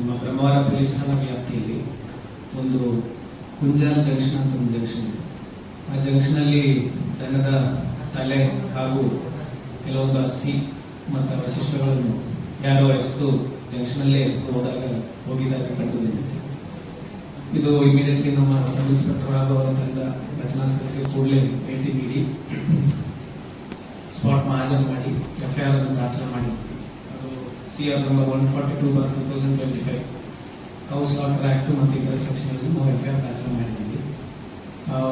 ನಮ್ಮ ಬ್ರಹ್ಮವರ ಪೊಲೀಸ್ ಠಾಣಾ ವ್ಯಾಪ್ತಿಯಲ್ಲಿ ಒಂದು ಕುಂಜಾಲ್ ಜಂಕ್ಷನ್ ಅಂತ ಒಂದು ಜಂಕ್ಷನ್ ಇದೆ. ಆ ಜಂಕ್ಷನಲ್ಲಿ ದನದ ತಲೆ ಹಾಗೂ ಕೆಲವೊಂದು ಅಸ್ಥಿ ಮತ್ತು ಅವಶಿಷ್ಟಗಳನ್ನು ಯಾರೋ ಎಸೆದು ಜಂಕ್ಷನಲ್ಲೇ ಎಸೆದು ಹೋಗಿದಾಗ ಕಂಡು ಬಂದಿದೆ. ಇದು ಇಮಿಡಿಯೇಟ್ಲಿ ನಮ್ಮ ಸಬ್ ಇನ್ಸ್ಪೆಕ್ಟರ್ ಹಾಗೂ ಅವರ ತಂಡ ಘಟನಾ ಸ್ಥಳಕ್ಕೆ ಕೂಡಲೇ ಭೇಟಿ ನೀಡಿ ಸ್ಪಾಟ್ ಮಹಾಜನ್ ಮಾಡಿ ಎಫ್ಐಆರ್ ಅನ್ನು ದಾಖಲೆ ಮಾಡಿದ್ವಿ. ಅದು CR number 142/2025 house latter act ಮತ್ತು ಇತರ ಸೆಕ್ಷನ್ ಅಲ್ಲಿ ನಾವು ಎಫ್ಐಆರ್ ದಾಖಲೆ ಮಾಡಿದ್ದೀವಿ.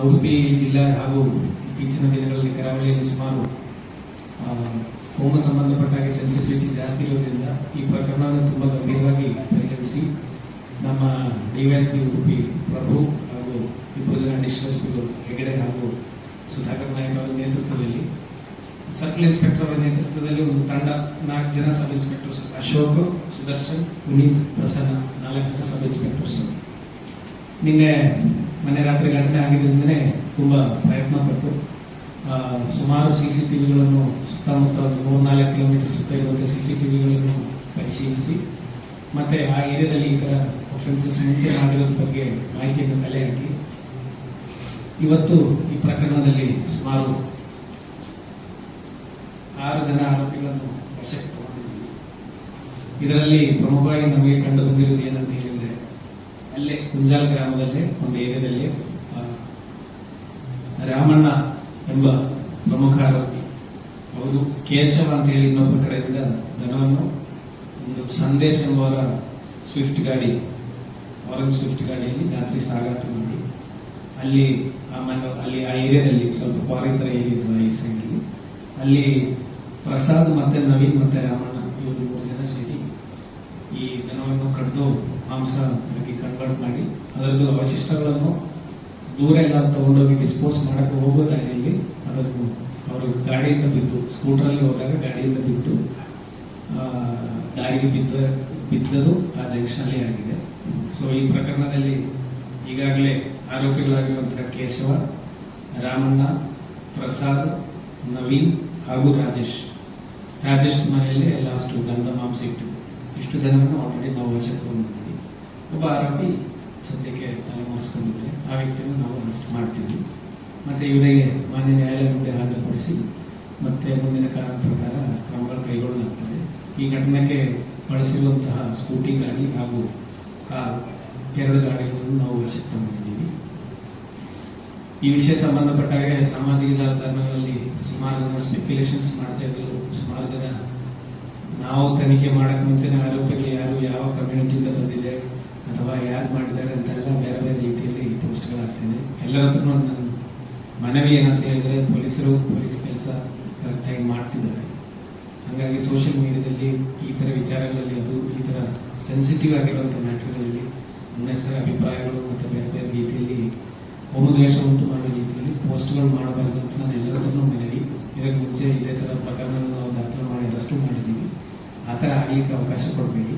ಉಡುಪಿ ಜಿಲ್ಲೆ ಹಾಗೂ ಇತ್ತೀಚಿನ ದಿನಗಳಲ್ಲಿ ಕರಾವಳಿಯಲ್ಲಿ ಸುಮಾರು ಕೋಮು ಸಂಬಂಧಪಟ್ಟ ಹಾಗೆ ಸೆನ್ಸಿಟಿವಿಟಿ ಜಾಸ್ತಿ ಇರೋದ್ರಿಂದ ಈ ಪ್ರಕರಣವನ್ನು ತುಂಬಾ ಗಂಭೀರವಾಗಿ ಪರಿಗಣಿಸಿ ನಮ್ಮ ಡಿವೈಎಸ್ಪಿ ಉಡುಪಿ ಪ್ರಭು ಹಾಗೂ ಇಬ್ಬರು ಜನ ಅಡಿಷನಲ್ ಎಸ್ಪಿಗಳು ಹೆಗಡೆ ಹಾಗೂ ಸುಧಾಕರ್ ನಾಯಕ್ ಅವರ ನೇತೃತ್ವದಲ್ಲಿ ಸರ್ಕಲ್ ಇನ್ಸ್ಪೆಕ್ಟರ್ ಅವರ ನೇತೃತ್ವದಲ್ಲಿ ಒಂದು ತಂಡ 4 ಜನ ಸಬ್ ಇನ್ಸ್ಪೆಕ್ಟರ್ಸ್ ಅಶೋಕ್, ಸುದರ್ಶನ್, ಪುನೀತ್, ಪ್ರಸನ್ನ 4 ಜನ ಸಬ್ ಇನ್ಸ್ಪೆಕ್ಟರ್ಸ್ ನಿನ್ನೆ ಮನೆ ರಾತ್ರಿ ಘಟನೆ ಆಗಿದ್ದರಿಂದ ತುಂಬಾ ಪ್ರಯತ್ನ ಪಟ್ಟು ಸುಮಾರು ಸಿಸಿಟಿವಿಗಳನ್ನು ಸುತ್ತಮುತ್ತ 3-4 ಕಿಲೋಮೀಟರ್ ಸುತ್ತ ಇರುವಂತಹ ಸಿಸಿಟಿವಿಗಳನ್ನು ಪರಿಶೀಲಿಸಿ ಮತ್ತೆ ಆ ಏರಿಯಾದಲ್ಲಿ ಈ ತರ ಅಫೆನ್ಸಸ್ ಮುಂಚೆ ಮಾಡಿರೋದ್ರ ಬಗ್ಗೆ ಮಾಹಿತಿಯನ್ನು ಕಲೆ ಹಾಕಿ ಇವತ್ತು ಈ ಪ್ರಕರಣದಲ್ಲಿ ಸುಮಾರು 6 ಜನ ಆರೋಪಿಗಳನ್ನು ವಶಕ್ಕೆ ತಗೊಂಡಿದ್ದೀವಿ. ಇದರಲ್ಲಿ ಪ್ರಮುಖವಾಗಿ ನಮಗೆ ಕಂಡು ಬಂದಿರುವುದು ಏನಂತ ಹೇಳಿದ್ರೆ, ಅಲ್ಲೇ ಕುಂಜಾಲ್ ಗ್ರಾಮದಲ್ಲೇ ಒಂದು ಏರಿಯಾದಲ್ಲಿ ರಾಮಣ್ಣ ಎಂಬ ಪ್ರಮುಖ ಆರೋಪಿ ಅವರು ಕೇಶವ ಅಂತ ಹೇಳಿ ಇನ್ನೊಬ್ಬ ಕಡೆಯಿಂದ ದನವನ್ನು ಒಂದು ಸಂದೇಶ್ ಎಂಬವರ ಸ್ವಿಫ್ಟ್ ಗಾಡಿ, ಆರೆಂಜ್ ಸ್ವಿಫ್ಟ್ ಗಾಡಿಯಲ್ಲಿ ರಾತ್ರಿ ಸಾಗಾಟ ಮಾಡಿ ಅಲ್ಲಿ ಆ ಏರಿಯಾದಲ್ಲಿ ಸ್ವಲ್ಪ ಪಾರಿತರ ಏರಿಯಾ ಈ ಸೈಡ್ ಅಲ್ಲಿ ಪ್ರಸಾದ್ ಮತ್ತೆ ನವೀನ್ ಮತ್ತೆ ರಾಮಣ್ಣ ಇವರು 3 ಜನ ಸೇರಿ ಈ ದನವನ್ನು ಕಡ್ದು ಮಾಂಸ ಕನ್ವರ್ಟ್ ಮಾಡಿ ಅದರದ್ದು ಅವಶಿಷ್ಟಗಳನ್ನು ದೂರ ಎಲ್ಲ ತಗೊಂಡೋಗಿ ಡಿಸ್ಪೋಸ್ ಮಾಡಕ್ಕೆ ಹೋಗೋ ದಾರಿಯಲ್ಲಿ ಅದನ್ನು ಅವರು ಗಾಡಿಯಿಂದ ಬಿದ್ದು, ಸ್ಕೂಟರಲ್ಲಿ ಹೋದಾಗ ಗಾಡಿಯಿಂದ ಬಿದ್ದು ದಾರಿಗೆ ಬಿದ್ದದು ಆ ಜಂಕ್ಷನ್ ಅಲ್ಲಿ ಆಗಿದೆ. ಸೊ ಈ ಪ್ರಕರಣದಲ್ಲಿ ಈಗಾಗಲೇ ಆರೋಪಿಗಳಾಗಿರುವಂತಹ ಕೇಶವ, ರಾಮಣ್ಣ, ಪ್ರಸಾದ್, ನವೀನ್ ಹಾಗೂ ರಾಜೇಶ್ ಮನೆಯಲ್ಲೇ ಲಾಸ್ಟ್ ಗಂಧ ಮಾಂಸ ಇಷ್ಟು ಜನರನ್ನು ಆಲ್ರೆಡಿ ನಾವು ವಶಕ್ಕೆ ತಗೊಂಡಿದ್ದೀವಿ. ಒಬ್ಬ ಆರೋಪಿ ಸದ್ಯಕ್ಕೆ ತಲೆ ಮಾಡಿಸ್ಕೊಂಡಿದ್ದಾರೆ. ಆ ವ್ಯಕ್ತಿಯನ್ನು ನಾವು ಅರೆಸ್ಟ್ ಮಾಡ್ತೀವಿ. ಮತ್ತೆ ಇವರಿಗೆ ಮಾನ್ಯ ನ್ಯಾಯಾಲಯ ಮುಂದೆ ಹಾಜರುಪಡಿಸಿ ಮತ್ತೆ ಮುಂದಿನ ಕಾನೂನು ಪ್ರಕಾರ ಕ್ರಮಗಳು ಕೈಗೊಳ್ಳಲಾಗ್ತದೆ. ಈ ಘಟನೆಗೆ ಬಳಸಿರುವಂತಹ ಸ್ಕೂಟಿ ಗಾಡಿ ಹಾಗೂ ಕಾರ್ 2 ಗಾಡಿಗಳನ್ನು ನಾವು ವಶಕ್ಕೆ ತಗೊಂಡಿದ್ದೀವಿ. ಈ ವಿಷಯ ಸಂಬಂಧಪಟ್ಟ ಹಾಗೆ ಸಾಮಾಜಿಕ ಜಾಲತಾಣಗಳಲ್ಲಿ ಸುಮಾರು ಜನ ಸ್ಪೆಕ್ಯುಲೇಷನ್ಸ್ ಮಾಡ್ತಾ ಇದ್ರು. ಸುಮಾರು ಜನ ನಾವು ತನಿಖೆ ಮಾಡಕ್ ಮುಂಚೆನೆ ಆರೋಪಿಗಳು ಯಾರು ಯಾವ ಕಮ್ಯುನಿಟಿಯಿಂದ ಬಂದಿದೆ ಅಥವಾ ಯಾರು ಮಾಡಿದ್ದಾರೆ ಅಂತೆಲ್ಲ ಬೇರೆ ಬೇರೆ ರೀತಿಯಲ್ಲಿ ಪೋಸ್ಟ್ಗಳಾಗ್ತಿದೆ. ಎಲ್ಲರ ಹತ್ರ ನನ್ನ ಮನವಿ ಏನಂತ ಹೇಳಿದ್ರೆ, ಪೊಲೀಸ್ ಕೆಲಸ ಕರೆಕ್ಟಾಗಿ ಮಾಡ್ತಿದ್ದಾರೆ. ಹಾಗಾಗಿ ಸೋಷಿಯಲ್ ಮೀಡಿಯಾದಲ್ಲಿ ಈ ತರ ವಿಚಾರಗಳಲ್ಲಿ ಅದು ಈ ತರ ಸೆನ್ಸಿಟಿವ್ ಆಗಿರುವಂತಹ ಮ್ಯಾಟರ್ಗಳಲ್ಲಿ ಉನ್ನತ ಅಭಿಪ್ರಾಯಗಳು ಮತ್ತು ಬೇರೆ ಬೇರೆ ರೀತಿಯಲ್ಲಿ ದ್ವೇಷ ಉಂಟು ಮಾಡುವ ರೀತಿಯಲ್ಲಿ ಪೋಸ್ಟ್ಗಳು ಮಾಡಬಾರದು ಅಂತ ನಾನು ಎಲ್ಲರ ಹತ್ರ ಮನವಿ. ಇದಕ್ಕೆ ಮುಂಚೆ ಇದೇ ತರ ಪ್ರಕರಣಗಳನ್ನು ನಾವು ದಾಖಲೆ ಮಾಡಿ ಅರೆಸ್ಟು ಮಾಡಿದ್ದೀವಿ. ಆ ಥರ ಆಗ್ಲಿಕ್ಕೆ ಅವಕಾಶ ಕೊಡಬೇಡಿ.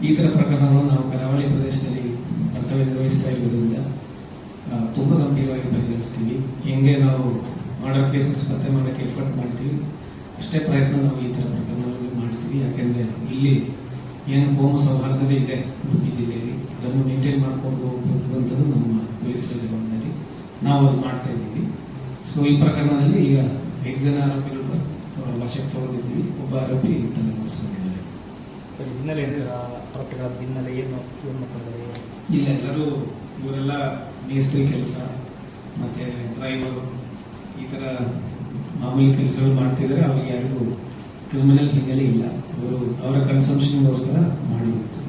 ಈ ತರ ಪ್ರಕರಣಗಳನ್ನು ನಾವು ಕರಾವಳಿ ಪ್ರದೇಶದಲ್ಲಿ ಕರ್ತವ್ಯ ನಿರ್ವಹಿಸ್ತಾ ಇರುವುದರಿಂದ ತುಂಬಾ ಗಂಭೀರವಾಗಿ ಪರಿಗಣಿಸ್ತೀವಿ. ಹೆಂಗೆ ನಾವು ಮರ್ಡರ್ ಕೇಸಸ್ ಪತ್ತೆ ಮಾಡೋಕ್ಕೆ ಎಫರ್ಟ್ ಮಾಡ್ತೀವಿ, ಅಷ್ಟೇ ಪ್ರಯತ್ನ ನಾವು ಈ ತರ ಪ್ರಕರಣಗಳಲ್ಲಿ ಮಾಡ್ತೀವಿ. ಯಾಕೆಂದ್ರೆ ಇಲ್ಲಿ ಏನು ಕೋಮು ಸೌಹಾರ್ದತೆ ಇದೆ ಉಡುಪಿ ಜಿಲ್ಲೆಯಲ್ಲಿ, ಅದನ್ನು ಮೇಂಟೈನ್ ಮಾಡ್ಕೊಂಡು ಹೋಗುವಂಥದ್ದು ನಮ್ಮ ಪೊಲೀಸರ ಜವಾಬ್ದಾರಿ. ನಾವು ಅದು ಮಾಡ್ತಾ ಇದ್ದೀವಿ. ಸೊ ಈ ಪ್ರಕರಣದಲ್ಲಿ ಈಗ 5 ಜನ ಆರೋಪಿಗಳು ವಶಕ್ಕೆ ತಗೊಂಡಿದ್ದೀವಿ. ಒಬ್ಬ ಆರೋಪಿ ತಲೆ ಮುಗಿಸ್ಕೊಂಡಿದ್ದಾರೆ. ಸರ್, ಹಿನ್ನೆಲೆ ಏನು ಸರ್? ಪ್ರಕರಣದ ಹಿನ್ನೆಲೆ ಏನು ಇಲ್ಲ, ಎಲ್ಲರೂ ಇವರೆಲ್ಲ ಮೇಸ್ತ್ರಿ ಕೆಲಸ ಮತ್ತೆ ಡ್ರೈವರು ಈ ತರ ಮಾಮೂಲಿ ಕೆಲಸಗಳು ಮಾಡ್ತಿದ್ದಾರೆ. ಅವ್ರಿಗೆ ಯಾರಿಗೂ ಕ್ರಿಮಿನಲ್ ಹಿನ್ನೆಲೆ ಇಲ್ಲ. ಅವರು ಅವರ ಕನ್ಸಂಪ್ಷನ್ಗೋಸ್ಕರ ಮಾಡಿರುವುದು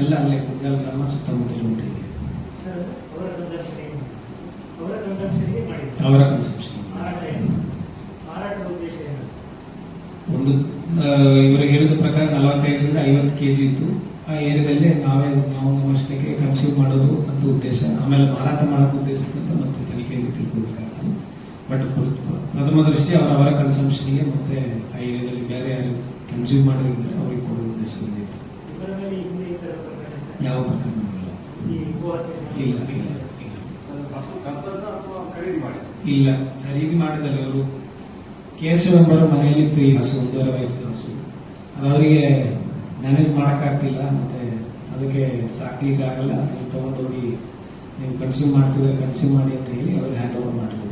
ಎಲ್ಲ ಅಲ್ಲೇ ಕುಂಜಾಲ್ ಗ್ರಾಮ ಸುತ್ತಮುತ್ತಲಿರುವಂತೆ ಇದೆ. ಅವರ ಕನ್ಸಂಪ್ಷನ್ ಒಂದು ಇವರಿಗೆ ಹೇಳಿದ ಪ್ರಕಾರ 45ರಿಂದ 50 kg ಇತ್ತು. ಆ ಏರಿಯಾದಲ್ಲೇ ನಾವು ನಮ್ಮಷ್ಟಕ್ಕೆ ಕನ್ಸ್ಯೂಮ್ ಮಾಡೋದು ಅಂತ ಉದ್ದೇಶ, ಆಮೇಲೆ ಮಾರಾಟ ಮಾಡೋಕೆ ಉದ್ದೇಶ ಅಂತ ಮತ್ತೆ ತನಿಖೆಯಲ್ಲಿ ತಿಳ್ಕೊಬೇಕಾಗ್ತದೆ. ಬಟ್ ಪ್ರಥಮ ದೃಷ್ಟಿ ಅವರ ಕನ್ಸಂಪ್ಷನ್ಗೆ ಮತ್ತೆ ಆ ಏರಿಯಾದಲ್ಲಿ ಬೇರೆ ಯಾರು ಕನ್ಸ್ಯೂಮ್ ಮಾಡೋದಿದ್ರೆ ಅವರಿಗೆ ಕೊಡೋ ಉದ್ದೇಶ ಬಂದಿತ್ತು. ಯಾವ ಪ್ರಕರಣ ಇಲ್ಲ, ಖರೀದಿ ಮಾಡಿದಲ್ಲಿ ಅವರು ಕೇಶವ ಎಂಬರ ಮನೆಯಲ್ಲಿ 1.5 ವಯಸ್ಸಿನ ಹಸು ಅದು ಅವರಿಗೆ ಮ್ಯಾನೇಜ್ ಮಾಡೋಕ್ಕಾಗ್ತಿಲ್ಲ, ಮತ್ತೆ ಅದಕ್ಕೆ ಸಾಕ್ಲಿಕ್ಕೆ ಆಗಲ್ಲ, ನೀವು ತಗೊಂಡೋಗಿ ನೀವು ಕನ್ಸ್ಯೂಮ್ ಮಾಡ್ತಿದ್ರೆ ಕನ್ಸ್ಯೂಮ್ ಮಾಡಿ ಅಂತ ಹೇಳಿ ಅವ್ರಿಗೆ ಹ್ಯಾಂಡ್ ಓವರ್ ಮಾಡಿಕೊಡಿ.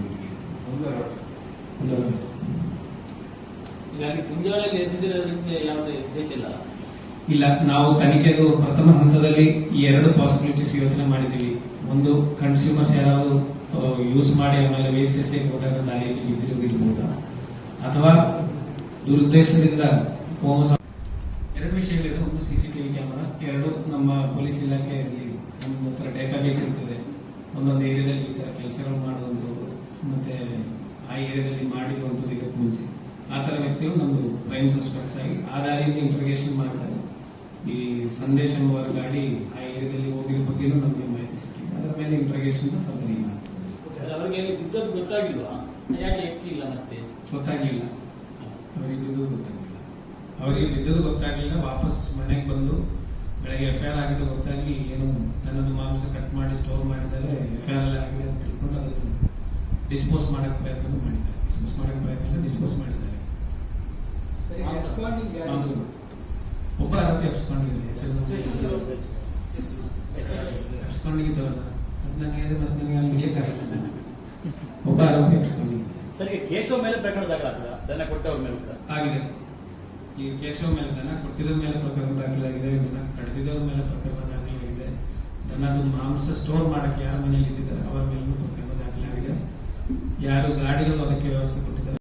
ಹೀಗಾಗಿ ಕುಂಜಾಳಲ್ಲಿ ಎಸೆದಿರೋದ್ರಿಂದ ಯಾವುದೇ ಉದ್ದೇಶ ಇಲ್ಲ. ಇಲ್ಲ, ನಾವು ತನಿಖೆದು ಪ್ರಥಮ ಹಂತದಲ್ಲಿ ಈ 2 ಪಾಸಿಬಿಲಿಟೀಸ್ ಯೋಚನೆ ಮಾಡಿದ್ದೀವಿ. ಒಂದು, ಕನ್ಸ್ಯೂಮರ್ಸ್ ಯಾರಾದ್ರು ಯೂಸ್ ಮಾಡಿ ಆಮೇಲೆ ವೇಸ್ಟ್ ಎಸೆಗೆ ಹೋದಾಗ ದಾರಿಯಲ್ಲಿ ಬಿದ್ದಿರೋದಿರ್ಬೋದಾ, ಅಥವಾ ದುರುದ್ದೇಶದಿಂದ ಎರಡು ವಿಷಯಗಳಿದೆ. ಒಂದು CCTV ಕ್ಯಾಮರಾ, 2 ನಮ್ಮ ಪೊಲೀಸ್ ಇಲಾಖೆಯಲ್ಲಿ ನಮ್ಮ ಹತ್ರ ಡೇಟಾಬೇಸ್ ಇರ್ತದೆ. ಒಂದೊಂದು ಏರಿಯಾದಲ್ಲಿ ಈ ತರ ಕೆಲಸಗಳು ಮಾಡುವಂಥದ್ದು ಮತ್ತೆ ಆ ಏರಿಯಾದಲ್ಲಿ ಮಾಡಿರುವಂಥದ್ದು ಇದಕ್ಕೆ ಮುಂಚೆ ಆ ತರ ವ್ಯಕ್ತಿಗಳು ನಮ್ದು ಕ್ರೈಮ್ ಸಸ್ಪೆಕ್ಟ್ಸ್ ಆಗಿ ಆ ದಾರಿಯಿಂದ ಇಂಟ್ರೋಗೇಷನ್ ಮಾಡ್ತಾರೆ. ಈ ಸಂದೇಶ ಎಂಬುವರ ಗಾಡಿ ಆ ಏರಿಯಾದಲ್ಲಿ ಹೋಗಿರೋ ಬಗ್ಗೆನೂ ನಮಗೆ ಮಾಹಿತಿ ಸಿಕ್ಕಿದೆ. ಅದರ ಮೇಲೆ ಇಂಟ್ರೋಗೇಷನ್ ಫರ್ದರ್ ಮಾಡ್ತಾರೆ. ಅವರಿಗೆ ಬಿದ್ದದ್ದು ಗೊತ್ತಾಗಿಲ್ವಾ? ಯಾಕೆ ಎಕ್ಕಿಲ್ಲ ಮತ್ತೆ? ಗೊತ್ತಾಗ್ಲಿಲ್ಲ, ಅವರಿಗೆ ಬಿದ್ದದ್ದು ಗೊತ್ತಾಗ್ಲಿಲ್ಲ. ಅವರಿಗೆ ಬಿದ್ದದ್ದು ಗೊತ್ತಾಗ್ಲಿಲ್ಲ. ವಾಪಸ್ ಮನೆಗೆ ಬಂದು ಬೆಳಗ್ಗೆ FIR ಆಗಿದೆ ಗೊತ್ತಾಗಿ ಏನು ತನ್ನದು ಮಾಂಸ ಕಟ್ ಮಾಡಿ ಸ್ಟೋರ್ ಮಾಡಿದರೆ FIR ಆಗಿದೆ ಅಂತ ತಿಳ್ಕೊಂಡು ಅದನ್ನು ಡಿಸ್ಪೋಸ್ ಮಾಡಕ್ ಪ್ರಯತ್ನ ಮಾಡಿದ್ದಾರೆ. ಡಿಸ್ಪೋಸ್ ಮಾಡಿದ್ದಾರೆ. ಒಬ್ಬ ಆರೋಪಿ ಅಪ್ಸ್ಕೊಂಡಿದ್ದಾರೆ. ಅಪ್ಸ್ಕೊಂಡಿದ್ದವಲ್ಲ, ಅದು ನನಗೆ ಅಲ್ಲಿ ಹಿಡಿಯಕ್ಕಾಗಲ್ಲ. ಒಬ್ಬ ಆರೋಪಿ ಅಪ್ಸ್ಕೊಂಡಿದ್ದಾರೆ. ಸರಿ, ಕೇಶವ ಮೇಲೆ ಪ್ರಕರಣ ದಾಖಲಾಗ್ತದ? ದನ ಕೊಟ್ಟವ್ರ ಮೇಲೆ ಆಗಿದೆ. ಈ ಕೇಶವ ಮೇಲೆ ದನ ಕೊಟ್ಟಿದ ಮೇಲೆ ಪ್ರಕರಣ ದಾಖಲಾಗಿದೆ, ದನ ಕಡಿದಿದ್ದವ್ರ ಮೇಲೆ ಪ್ರಕರಣ ದಾಖಲಾಗಿದೆ, ದನದ ಮಾಂಸ ಸ್ಟೋರ್ ಮಾಡಕ್ಕೆ ಯಾರ ಮನೆಯಲ್ಲಿ ಇಟ್ಟಿದ್ದಾರೆ ಅವರ ಮೇಲೂ ಪ್ರಕರಣ ದಾಖಲಾಗಿದೆ. ಯಾರು ಗಾಡಿಗಳು ಅದಕ್ಕೆ ವ್ಯವಸ್ಥೆ ಕೊಟ್ಟಿದ್ದಾರೆ